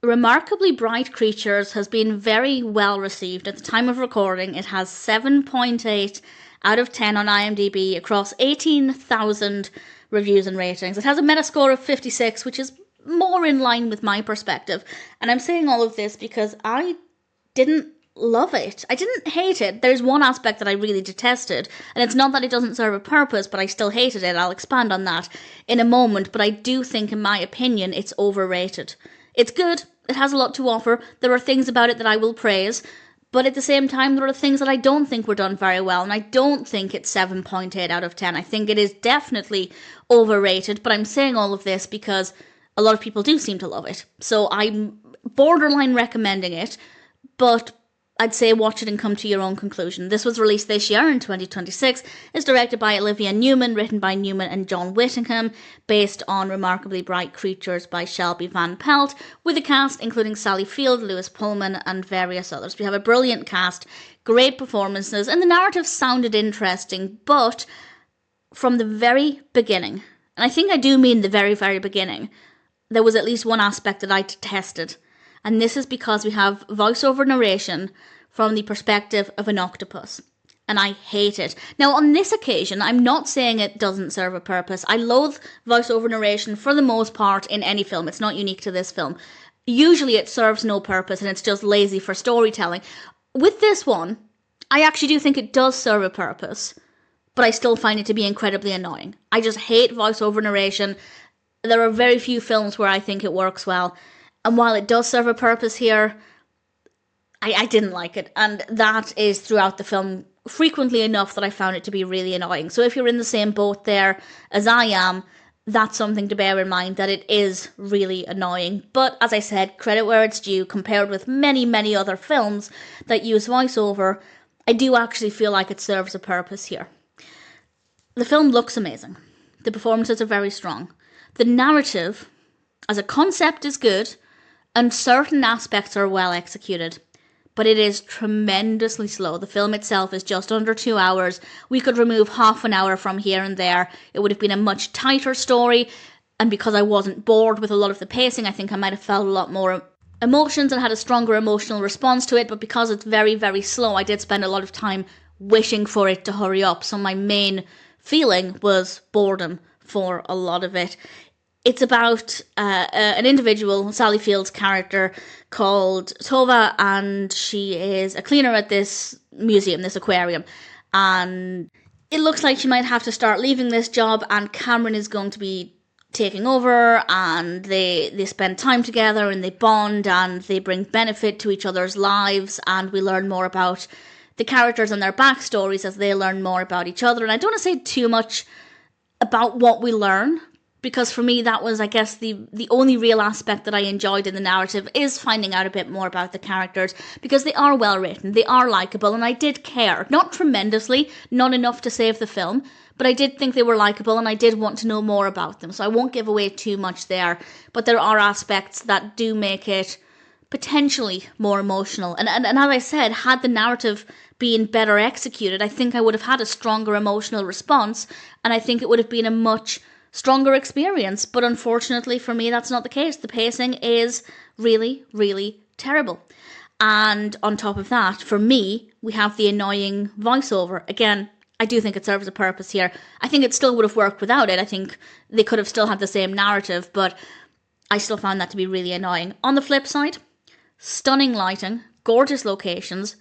Remarkably Bright Creatures has been very well received. At the time of recording, it has 7.8 out of 10 on IMDb across 18,000 reviews and ratings. It has a Metascore of 56, which is more in line with my perspective. And I'm saying all of this because I didn't love it. I didn't hate it. There's one aspect that I really detested, and it's not that it doesn't serve a purpose, but I still hated it. I'll expand on that in a moment, but I do think, in my opinion, it's overrated. It's good. It has a lot to offer. There are things about it that I will praise, but at the same time, there are things that I don't think were done very well, and I don't think it's 7.8 out of 10. I think it is definitely overrated, but I'm saying all of this because a lot of people do seem to love it. So I'm borderline recommending it, but I'd say watch it and come to your own conclusion. This was released this year in 2026. It's directed by Olivia Newman, written by Newman and John Whittingham, based on Remarkably Bright Creatures by Shelby Van Pelt, with a cast including Sally Field, Lewis Pullman, and various others. We have a brilliant cast, great performances, and the narrative sounded interesting, but from the very beginning, and I think I do mean the very, very beginning, there was at least one aspect that I detested. And this is because we have voiceover narration from the perspective of an octopus. And I hate it. Now, on this occasion, I'm not saying it doesn't serve a purpose. I loathe voiceover narration for the most part in any film. It's not unique to this film. Usually it serves no purpose and it's just lazy for storytelling. With this one, I actually do think it does serve a purpose, but I still find it to be incredibly annoying. I just hate voiceover narration. There are very few films where I think it works well. And while it does serve a purpose here, I didn't like it. And that is throughout the film frequently enough that I found it to be really annoying. So if you're in the same boat there as I am, that's something to bear in mind, that it is really annoying. But as I said, credit where it's due, compared with many, many other films that use voiceover, I do actually feel like it serves a purpose here. The film looks amazing. The performances are very strong. The narrative, as a concept, is good, and certain aspects are well executed, but it is tremendously slow. The film itself is just under 2 hours. We could remove half an hour from here and there. It would have been a much tighter story, and because I wasn't bored with a lot of the pacing, I think I might have felt a lot more emotions and had a stronger emotional response to it, but because it's very, very slow, I did spend a lot of time wishing for it to hurry up, so my main feeling was boredom for a lot of it. It's about an individual, Sally Field's character, called Tova, and she is a cleaner at this museum, this aquarium. And it looks like she might have to start leaving this job, and Cameron is going to be taking over, and they spend time together, and they bond, and they bring benefit to each other's lives, and we learn more about the characters and their backstories as they learn more about each other. And I don't want to say too much about what we learn, because for me that was, I guess, the only real aspect that I enjoyed in the narrative, is finding out a bit more about the characters, because they are well written, they are likeable, and I did care. Not tremendously, not enough to save the film, but I did think they were likeable, and I did want to know more about them, so I won't give away too much there, but there are aspects that do make it potentially more emotional. And as I said, had the narrative been better executed, I think I would have had a stronger emotional response, and I think it would have been a much stronger experience. But unfortunately for me, that's not the case. The pacing is really, really terrible. And on top of that, for me, we have the annoying voiceover. Again, I do think it serves a purpose here. I think it still would have worked without it. I think they could have still had the same narrative, but I still found that to be really annoying. On the flip side, stunning lighting, gorgeous locations,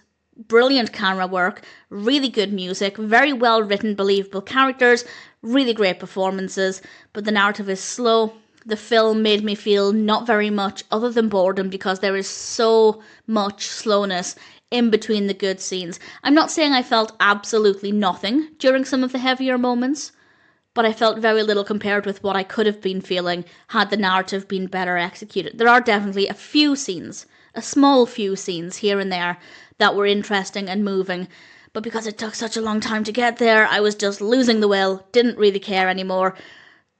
brilliant camera work, really good music, very well written, believable characters, really great performances, but the narrative is slow. The film made me feel not very much other than boredom, because there is so much slowness in between the good scenes. I'm not saying I felt absolutely nothing during some of the heavier moments, but I felt very little compared with what I could have been feeling had the narrative been better executed. There are definitely a few scenes, a small few scenes here and there, that were interesting and moving, but because it took such a long time to get there, I was just losing the will, didn't really care anymore.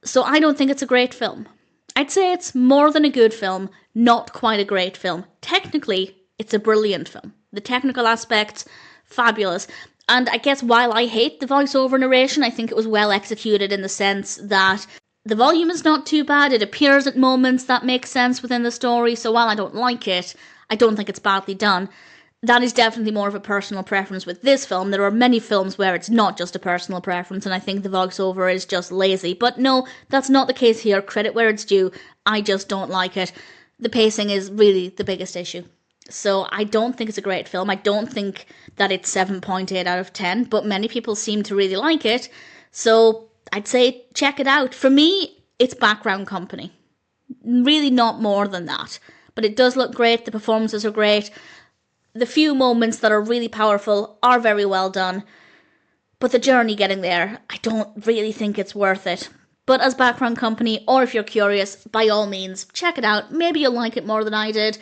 So I don't think it's a great film. I'd say it's more than a good film, not quite a great film. Technically, it's a brilliant film. The technical aspects, fabulous. And I guess while I hate the voiceover narration, I think it was well executed in the sense that The volume is not too bad. It appears at moments that make sense within the story, so while I don't like it, I don't think it's badly done. That is definitely more of a personal preference with this film. There are many films where it's not just a personal preference, and I think the voiceover is just lazy. But no, that's not the case here. Credit where it's due. I just don't like it. The pacing is really the biggest issue. So I don't think it's a great film. I don't think that it's 7.8 out of 10, but many people seem to really like it. So I'd say check it out. For me, it's background company. Really not more than that. But it does look great. The performances are great. The few moments that are really powerful are very well done. But the journey getting there, I don't really think it's worth it. But as background company, or if you're curious, by all means, check it out. Maybe you'll like it more than I did.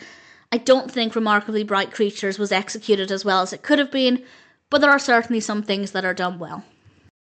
I don't think Remarkably Bright Creatures was executed as well as it could have been, but there are certainly some things that are done well.